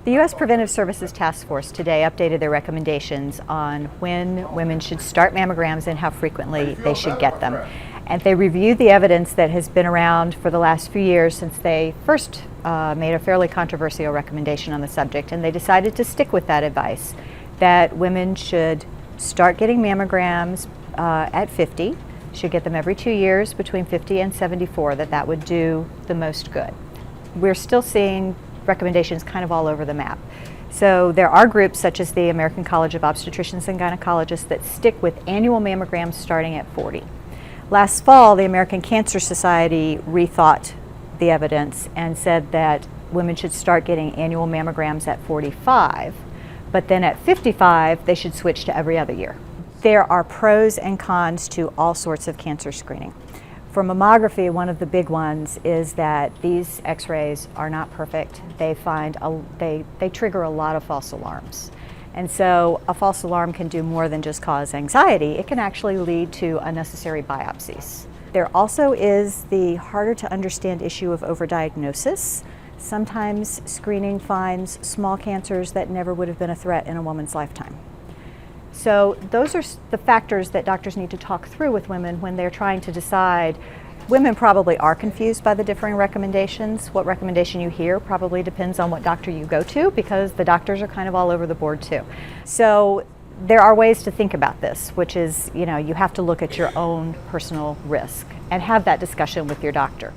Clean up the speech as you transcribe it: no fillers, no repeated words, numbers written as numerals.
The U.S. Preventive Services Task Force today updated their recommendations on when women should start mammograms and how frequently they should get them. And they reviewed the evidence that has been around for the last few years since they first made a fairly controversial recommendation on the subject, and they decided to stick with that advice, that women should start getting mammograms at 50, should get them every 2 years between 50 and 74, that would do the most good. We're still seeing recommendations kind of all over the map. So there are groups such as the American College of Obstetricians and Gynecologists that stick with annual mammograms starting at 40. Last fall, the American Cancer Society rethought the evidence and said that women should start getting annual mammograms at 45, but then at 55 they should switch to every other year. There are pros and cons to all sorts of cancer screening. For mammography, one of the big ones is that these x-rays are not perfect. They trigger a lot of false alarms. And so a false alarm can do more than just cause anxiety. It can actually lead to unnecessary biopsies. There also is the harder to understand issue of overdiagnosis. Sometimes screening finds small cancers that never would have been a threat in a woman's lifetime. So those are the factors that doctors need to talk through with women when they're trying to decide. Women probably are confused by the differing recommendations. What recommendation you hear probably depends on what doctor you go to, because the doctors are kind of all over the board too. So there are ways to think about this, which is, you have to look at your own personal risk and have that discussion with your doctor.